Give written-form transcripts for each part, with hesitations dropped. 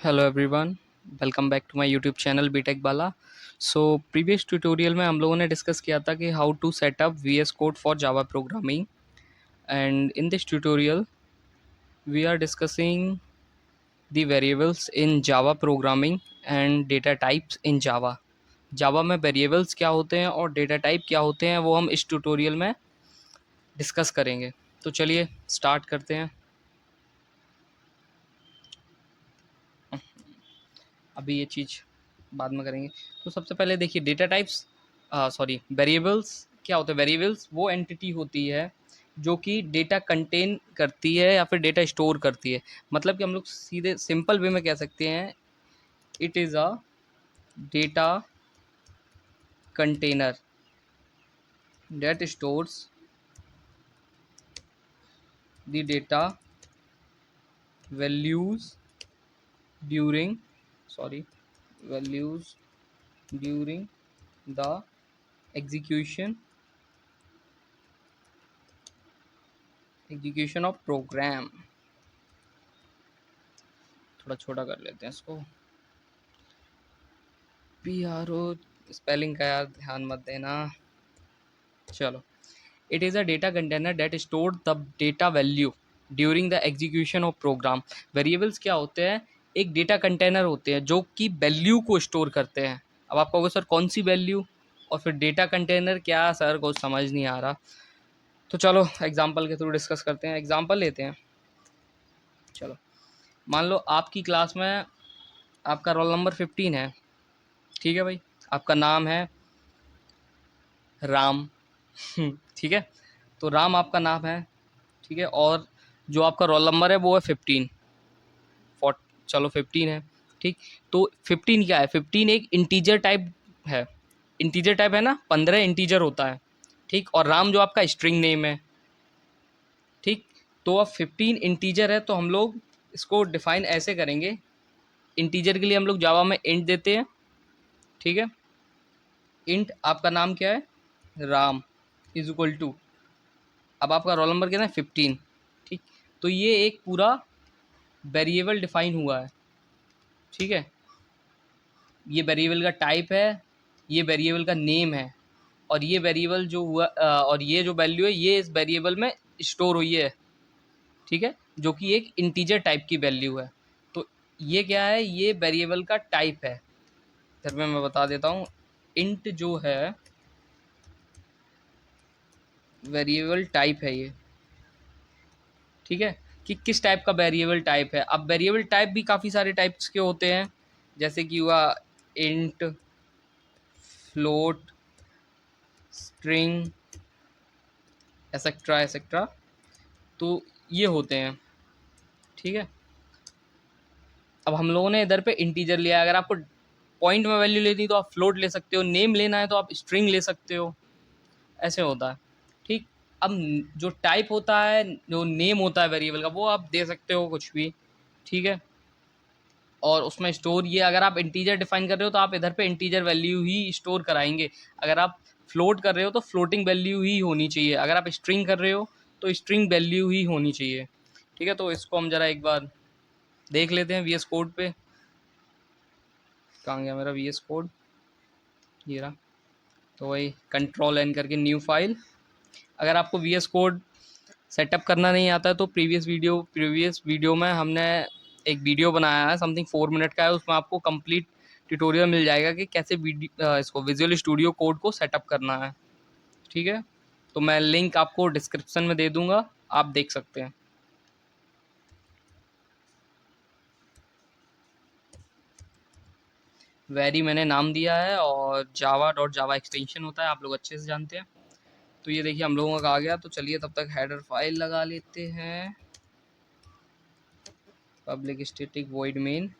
Hello everyone, welcome back to my YouTube channel BTech Bala. So previous tutorial में हम लोगों ने डिस्कस किया था कि how to set up VS code for Java programming. And in this tutorial we are discussing the variables in Java programming and data types in Java. Java में variables क्या होते हैं और डेटा टाइप क्या होते हैं वो हम इस ट्यूटोरियल में डिस्कस करेंगे। तो चलिए स्टार्ट करते हैं। अभी ये चीज़ बाद में करेंगे। तो सबसे पहले देखिए डेटा टाइप्स, सॉरी वेरिएबल्स क्या होते हैं। वेरिएबल्स वो एंटिटी होती है जो कि डेटा कंटेन करती है या फिर डेटा स्टोर करती है। मतलब कि हम लोग सीधे सिंपल वे में कह सकते हैं it is a data container that stores the data values during sorry values during the execution of program. थोड़ा छोटा कर लेते हैं इसको। पी आर ओ स्पेलिंग का यार ध्यान मत देना। चलो, it is a data container that store the data value during the execution of program. Variables क्या होते हैं? एक डेटा कंटेनर होते हैं जो कि वैल्यू को स्टोर करते हैं। अब आप कहोगे सर कौन सी वैल्यू, और फिर डेटा कंटेनर क्या, सर कुछ समझ नहीं आ रहा। तो चलो एग्जाम्पल के थ्रू डिस्कस करते हैं। एग्जाम्पल लेते हैं। चलो, मान लो आपकी क्लास में आपका रोल नंबर 15 है। ठीक है भाई, आपका नाम है राम। ठीक है, तो राम आपका नाम है। ठीक है, और जो आपका रोल नंबर है वो है 15। चलो 15 है। ठीक, तो 15 क्या है? 15 एक इंटीजर टाइप है। इंटीजर टाइप है ना, 15 इंटीजर होता है। ठीक, और राम जो आपका स्ट्रिंग नेम है। ठीक, तो अब 15 इंटीजर है तो हम लोग इसको डिफाइन ऐसे करेंगे। इंटीजर के लिए हम लोग जावा में इंट देते हैं। ठीक है, इंट आपका नाम क्या है? राम इज इक्वल टू, अब आपका रोल नंबर कितना है? 15। ठीक, तो ये एक पूरा वेरिएबल डिफाइन हुआ है। ठीक है, ये वेरिएबल का टाइप है, ये वेरिएबल का नेम है, और ये वेरिएबल जो हुआ और ये जो वैल्यू है ये इस वेरिएबल में स्टोर हुई है। ठीक है, जो कि एक इंटीजर टाइप की वैल्यू है। तो ये क्या है? ये वेरिएबल का टाइप है। इधर में मैं बता देता हूँ। इंट जो है वेरिएबल टाइप है ये। ठीक है, कि किस टाइप का वेरिएबल टाइप है। अब वेरिएबल टाइप भी काफ़ी सारे टाइप्स के होते हैं, जैसे कि हुआ int, float, string, etcetera etcetera. तो ये होते हैं। ठीक है, अब हम लोगों ने इधर पे इंटीजर लिया है। अगर आपको पॉइंट में वैल्यू लेनी तो आप फ्लोट ले सकते हो, नेम लेना है तो आप स्ट्रिंग ले सकते हो। ऐसे होता है। ठीक, अब जो टाइप होता है, जो नेम होता है वेरिएबल का, वो आप दे सकते हो कुछ भी। ठीक है, और उसमें स्टोर ये, अगर आप इंटीजर डिफाइन कर रहे हो तो आप इधर पे इंटीजर वैल्यू ही स्टोर कराएंगे। अगर आप फ्लोट कर रहे हो तो फ्लोटिंग वैल्यू ही होनी चाहिए। अगर आप स्ट्रिंग कर रहे हो तो स्ट्रिंग वैल्यू ही होनी चाहिए। ठीक है, तो इसको हम ज़रा एक बार देख लेते हैं वीएस कोड पे। कहाँ गया मेरा वीएस कोड? ये रहा। तो वही कंट्रोल एन करके न्यू फाइल। अगर आपको वीएस कोड सेटअप करना नहीं आता है तो प्रीवियस वीडियो में हमने एक वीडियो बनाया है, समथिंग 4 मिनट का है। उसमें आपको कंप्लीट ट्यूटोरियल मिल जाएगा कि कैसे इसको विजुअल स्टूडियो कोड को सेटअप करना है। ठीक है, तो मैं लिंक आपको डिस्क्रिप्शन में दे दूंगा, आप देख सकते हैं। वेरी मैंने नाम दिया है, और जावा एक्सटेंशन होता है, आप लोग अच्छे से जानते हैं। तो ये देखिए हम लोगों का आ गया। तो चलिए तब तक हेडर फाइल लगा लेते हैं। Public static void main.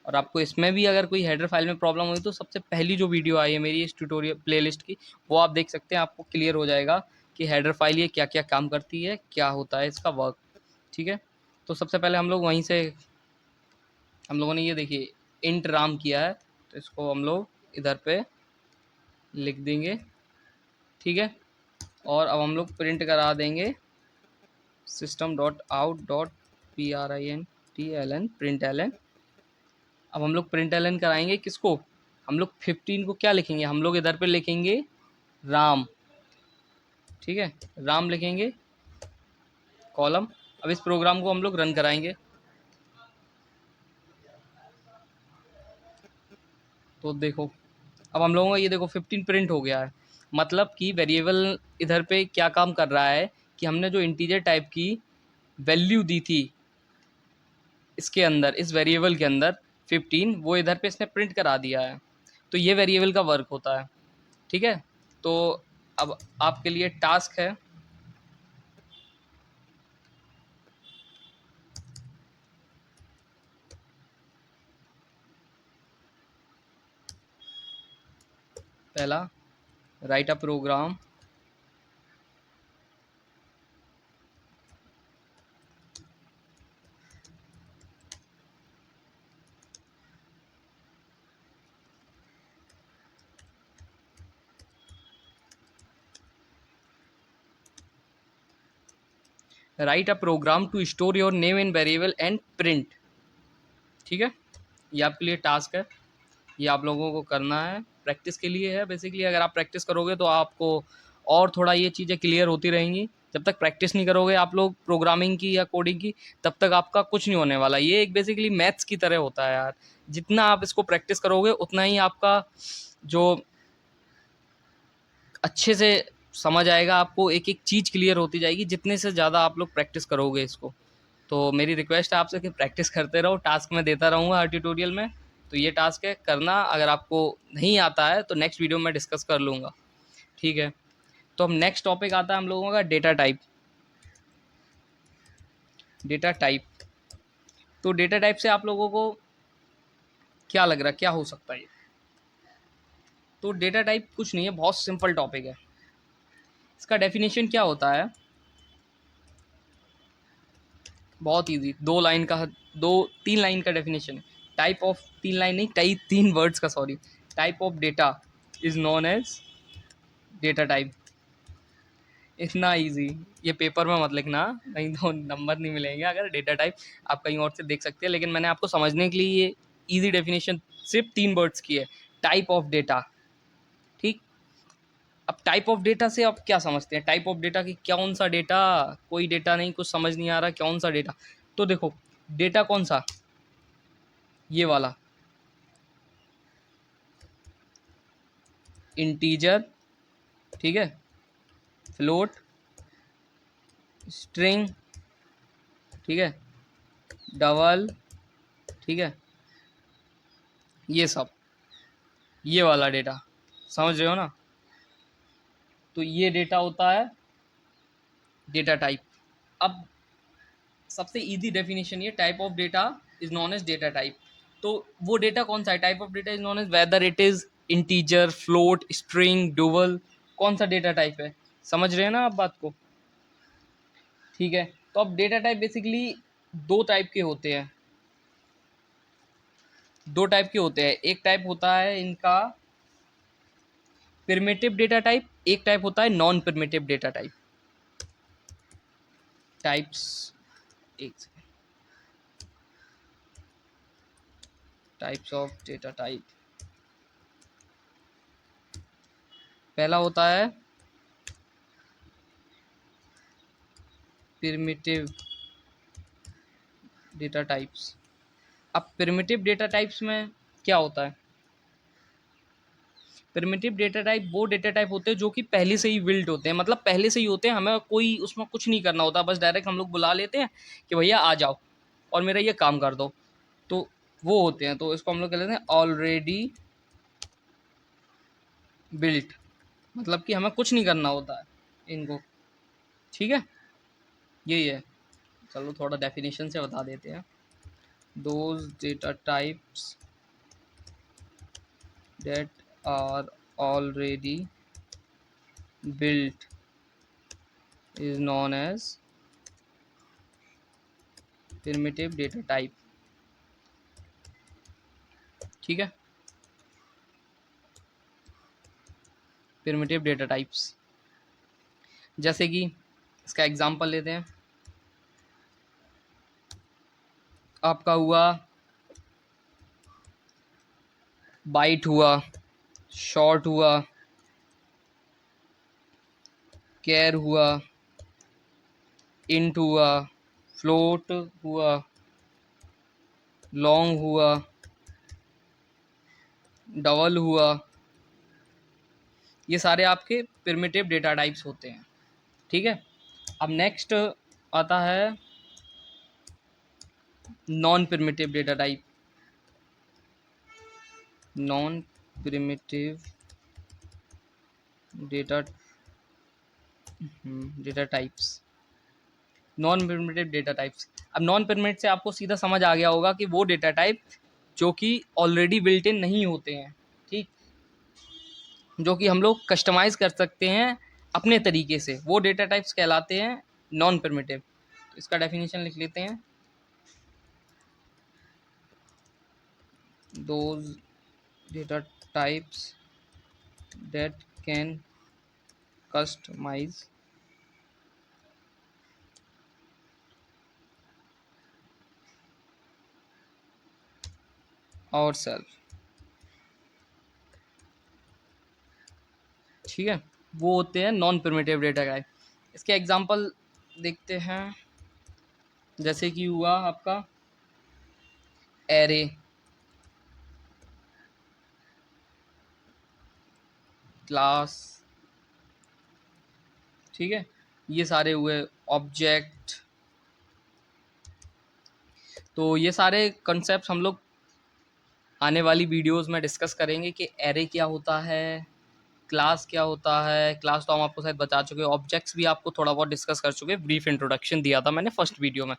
और आपको इसमें भी अगर कोई हेडर फाइल में प्रॉब्लम हुई तो सबसे पहली जो वीडियो आई है मेरी इस ट्यूटोरियल प्लेलिस्ट की, वो आप देख सकते हैं। आपको क्लियर हो जाएगा कि हेडर फाइल ये क्या क्या काम करती है, क्या होता है इसका वर्क। ठीक है, तो सबसे पहले हम लोग वहीं से, हम लोगों ने ये देखिए इंट राम किया है, तो इसको हम लोग इधर पे लिख देंगे। ठीक है, और अब हम लोग प्रिंट करा देंगे system.out.prin। TLN print L N. अब हम लोग प्रिंट एलन कराएंगे किसको, हम लोग 15 को क्या लिखेंगे, हम लोग इधर पे लिखेंगे राम, ठीक है, राम लिखेंगे कॉलम। अब इस प्रोग्राम को हम लोग रन कराएंगे, तो देखो अब हम लोगों का ये देखो 15 प्रिंट हो गया है। मतलब कि वेरिएबल इधर पे क्या काम कर रहा है कि हमने जो इंटीजर टाइप की वैल्यू दी थी इसके अंदर, इस वेरिएबल के अंदर 15, वो इधर पे इसने प्रिंट करा दिया है। तो ये वेरिएबल का वर्क होता है, ठीक है। तो अब आपके लिए टास्क है, पहला write a program write a program to store your name in variable and print, ठीक है। ये आपके लिए टास्क है, ये आप लोगों को करना है, प्रैक्टिस के लिए है बेसिकली। अगर आप प्रैक्टिस करोगे तो आपको और थोड़ा ये चीज़ें क्लियर होती रहेंगी। जब तक प्रैक्टिस नहीं करोगे आप लोग प्रोग्रामिंग की या कोडिंग की, तब तक आपका कुछ नहीं होने वाला। ये एक बेसिकली मैथ्स की तरह होता है यार, जितना आप इसको प्रैक्टिस करोगे उतना ही आपका जो अच्छे से समझ आएगा, आपको एक एक चीज़ क्लियर होती जाएगी जितने से ज़्यादा आप लोग प्रैक्टिस करोगे इसको। तो मेरी रिक्वेस्ट है आपसे कि प्रैक्टिस करते रहो, टास्क मैं देता रहूँगा हर ट्यूटोरियल में। तो ये टास्क है करना, अगर आपको नहीं आता है तो नेक्स्ट वीडियो में डिस्कस कर लूँगा, ठीक है। तो अब नेक्स्ट टॉपिक आता है हम लोगों का डेटा टाइप। डेटा टाइप, तो डेटा टाइप से आप लोगों को क्या लग रहा है क्या हो सकता है ये? तो डेटा टाइप कुछ नहीं है, बहुत सिंपल टॉपिक है। इसका डेफिनेशन क्या होता है, बहुत इजी, 2 लाइन का, 2-3 लाइन का डेफिनेशन है। टाइप ऑफ, 3 लाइन नहीं, टाइप 3 वर्ड्स का, sorry. Type of data is known as data type. इतना इजी, ये पेपर में मत लिखना, नहीं तो नंबर नहीं मिलेंगे। अगर डेटा टाइप आप कहीं और से देख सकते हैं, लेकिन मैंने आपको समझने के लिए ये इजी डेफिनेशन सिर्फ 3 वर्ड्स की है, टाइप ऑफ डेटा, ठीक। अब टाइप ऑफ डेटा से आप क्या समझते हैं, टाइप ऑफ डेटा की कौन सा डेटा, कोई डेटा नहीं, कुछ समझ नहीं आ रहा कौन सा डेटा। तो देखो डेटा कौन सा, ये वाला इंटीजर, ठीक है, फ्लोट, स्ट्रिंग, ठीक है, डबल, ठीक है, ये सब, ये वाला डेटा, समझ रहे हो ना। तो ये डेटा होता है डेटा टाइप। अब सबसे इजी डेफिनेशन ये, type of data is known as data type. तो वो डेटा कौन सा है, type of data is known as whether it is integer, float, string, dual, कौन सा डेटा टाइप है। समझ रहे हैं ना आप बात को, ठीक है। तो अब डेटा टाइप बेसिकली दो टाइप के होते हैं, एक टाइप होता है इनका प्रिमिटिव डेटा टाइप, एक टाइप होता है non primitive data type. Types, एक second, types of data type, पहला होता है प्रिमिटिव डेटा टाइप्स। अब प्रिमिटिव डेटा टाइप्स में क्या होता है, प्रिमिटिव डेटा टाइप वो डेटा टाइप होते हैं जो कि पहले से ही बिल्ट होते हैं, मतलब पहले से ही होते हैं, हमें कोई उसमें कुछ नहीं करना होता, बस डायरेक्ट हम लोग बुला लेते हैं कि भैया आ जाओ और मेरा ये काम कर दो, तो वो होते हैं। तो इसको हम लोग कह लेते हैं ऑलरेडी बिल्ट, मतलब कि हमें कुछ नहीं करना होता है इनको, ठीक है, यही है। चलो थोड़ा डेफिनेशन से बता देते हैं। Those data types that are already built is known as primitive data type, ठीक है। प्रिमिटिव डेटा टाइप्स, जैसे कि इसका एग्जांपल लेते हैं, आपका हुआ बाइट, हुआ शॉर्ट, हुआ कैर, हुआ इंट, हुआ फ्लोट, हुआ लॉन्ग, हुआ डबल, हुआ। ये सारे आपके प्रिमिटिव डेटा टाइप्स होते हैं। ठीक है, अब नेक्स्ट आता है non primitive data type. Non primitive data data types. Non primitive data types. अब नॉन प्रिमिटिव से आपको सीधा समझ आ गया होगा कि वो डेटा टाइप जो कि ऑलरेडी बिल्ट इन नहीं होते हैं, ठीक, जो कि हम लोग कस्टमाइज कर सकते हैं अपने तरीके से, वो डेटा टाइप्स कहलाते हैं नॉन प्रिमिटिव। तो इसका डेफिनेशन लिख लेते हैं। Those data types that can customise ourselves। ठीक है, वो होते हैं नॉन प्रिमिटिव डेटा टाइप। इसके एग्जांपल देखते हैं, जैसे कि हुआ आपका एरे, क्लास, ठीक है, ये सारे हुए ऑब्जेक्ट। तो ये सारे कॉन्सेप्ट्स हम लोग आने वाली वीडियोस में डिस्कस करेंगे कि एरे क्या होता है, क्लास क्या होता है। क्लास तो हम आपको शायद बता चुके हैं, ऑब्जेक्ट्स भी आपको थोड़ा बहुत डिस्कस कर चुके हैं, ब्रीफ इंट्रोडक्शन दिया था मैंने फर्स्ट वीडियो में,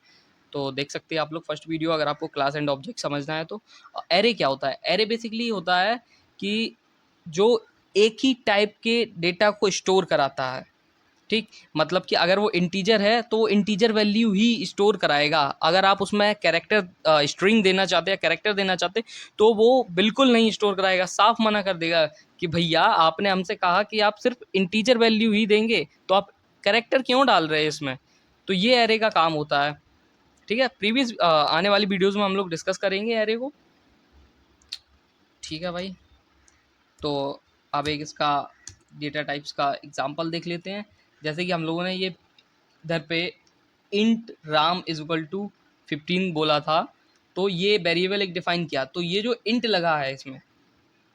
तो देख सकते हैं आप लोग फर्स्ट वीडियो अगर आपको क्लास एंड ऑब्जेक्ट समझना है तो। एरे क्या होता है? एरे बेसिकली होता है कि जो एक ही टाइप के डेटा को स्टोर कराता है, ठीक, मतलब कि अगर वो इंटीजर है तो वो इंटीजर वैल्यू ही स्टोर कराएगा। अगर आप उसमें कैरेक्टर स्ट्रिंग देना चाहते हैं, कैरेक्टर देना चाहते, तो वो बिल्कुल नहीं स्टोर कराएगा, साफ मना कर देगा कि भैया आपने हमसे कहा कि आप सिर्फ इंटीजर वैल्यू ही देंगे, तो आप कैरेक्टर क्यों डाल रहे हैं इसमें। तो ये एरे का काम होता है। ठीक है, प्रीवियस आने वाली वीडियोस में हम लोग डिस्कस करेंगे एरे को। ठीक है भाई, तो अब एक इसका डेटा टाइप्स का एग्जांपल देख लेते हैं। जैसे कि हम लोगों ने ये इधर पे int Ram is equal to 15 बोला था, तो ये वेरिएबल एक डिफाइन किया, तो ये जो इंट लगा है इसमें,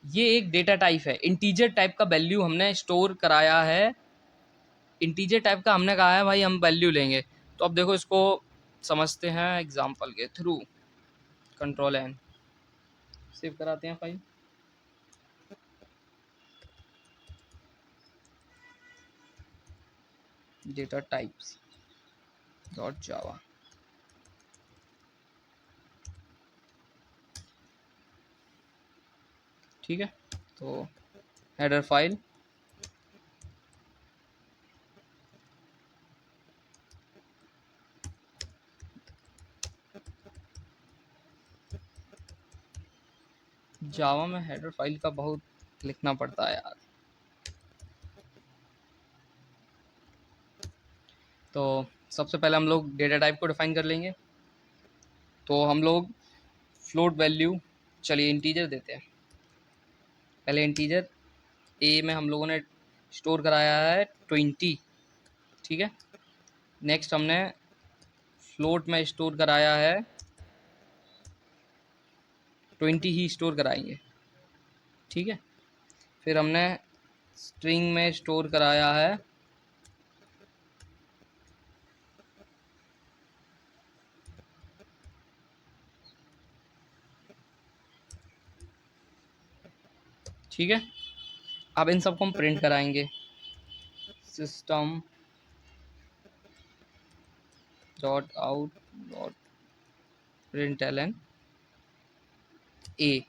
ये एक डेटा टाइप है, इंटीजर टाइप का वैल्यू हमने स्टोर कराया है। इंटीजर टाइप का हमने कहा है भाई हम वैल्यू लेंगे। तो अब देखो इसको समझते हैं एग्जांपल के थ्रू। कंट्रोल एन, सेव कराते हैं फाइल। डेटा टाइप्स डॉट जावा, ठीक है, तो हेडर फाइल, जावा में हेडर फाइल का बहुत लिखना पड़ता है यार। तो सबसे पहले हम लोग डेटा टाइप को डिफाइन कर लेंगे। तो हम लोग फ्लोट वैल्यू, चलिए इंटीजर देते हैं पहले। इंटीजर ए में हम लोगों ने स्टोर कराया है 20, ठीक है। नेक्स्ट हमने फ्लोट में स्टोर कराया है 20 ही स्टोर कराएंगे, ठीक है। फिर हमने स्ट्रिंग में स्टोर कराया है ठीक है। अब इन सबको हम प्रिंट कराएंगे, system dot out dot println A,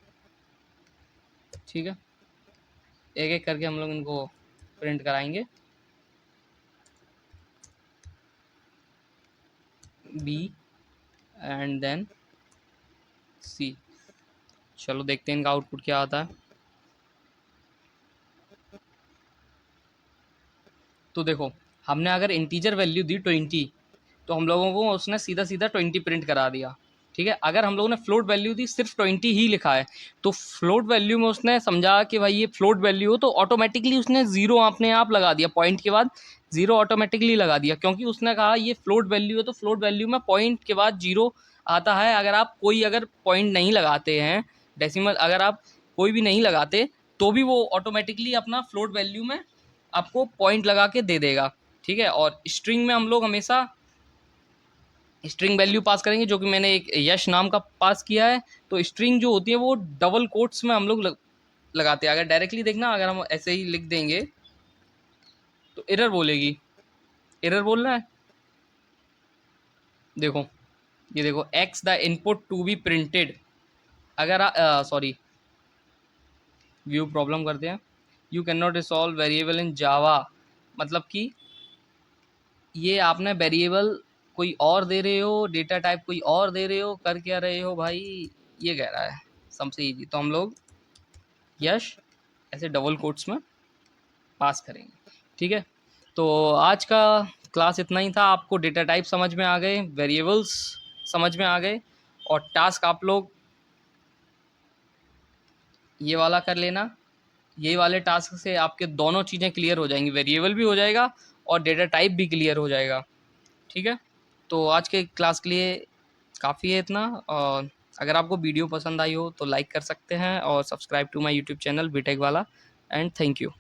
ठीक है। एक एक करके हम लोग इनको प्रिंट कराएंगे, बी एंड देन सी। चलो देखते हैं इनका आउटपुट क्या आता है। तो देखो, हमने अगर इंटीजर वैल्यू दी 20, तो हम लोगों को उसने सीधा सीधा 20 प्रिंट करा दिया। ठीक है। अगर हम लोगों ने फ्लोट वैल्यू दी सिर्फ 20 ही लिखा है, तो फ्लोट वैल्यू में उसने समझा कि भाई ये फ्लोट वैल्यू हो, तो ऑटोमेटिकली उसने ज़ीरो अपने आप लगा दिया, पॉइंट के बाद ज़ीरो ऑटोमेटिकली लगा दिया, क्योंकि उसने कहा ये फ्लोट वैल्यू है, तो फ्लोट वैल्यू में पॉइंट के बाद ज़ीरो आता है। अगर पॉइंट नहीं लगाते हैं, डेसिमल अगर आप कोई भी नहीं लगाते, तो भी वो ऑटोमेटिकली अपना फ्लोट वैल्यू में आपको पॉइंट लगा के दे देगा, ठीक है। और स्ट्रिंग में हम लोग हमेशा स्ट्रिंग वैल्यू पास करेंगे, जो कि मैंने एक यश नाम का पास किया है। तो स्ट्रिंग जो होती है वो डबल कोट्स में हम लोग लगाते हैं। अगर डायरेक्टली देखना, अगर हम ऐसे ही लिख देंगे तो एरर बोलेगी, एरर बोल रहा है, देखो ये देखो, x the input to be printed. अगर सॉरी, व्यू प्रॉब्लम करते हैं, you can not resolve variable in Java, मतलब कि ये आपने वेरिएबल कोई और दे रहे हो, डेटा टाइप कोई और दे रहे हो, कर क्या रहे हो भाई, ये कह रहा है सबसे ईजी। तो हम लोग यश ऐसे डबल कोट्स में पास करेंगे, ठीक है। तो आज का क्लास इतना ही था। आपको डेटा टाइप समझ में आ गए, वेरिएबल्स समझ में आ गए, और टास्क आप लोग ये वाला कर लेना। ये वाले टास्क से आपके दोनों चीज़ें क्लियर हो जाएंगी, वेरिएबल भी हो जाएगा और डेटा टाइप भी क्लियर हो जाएगा, ठीक है। तो आज के क्लास के लिए काफ़ी है इतना, और अगर आपको वीडियो पसंद आई हो तो लाइक कर सकते हैं, और subscribe to my YouTube channel B Tech वाला, एंड थैंक यू।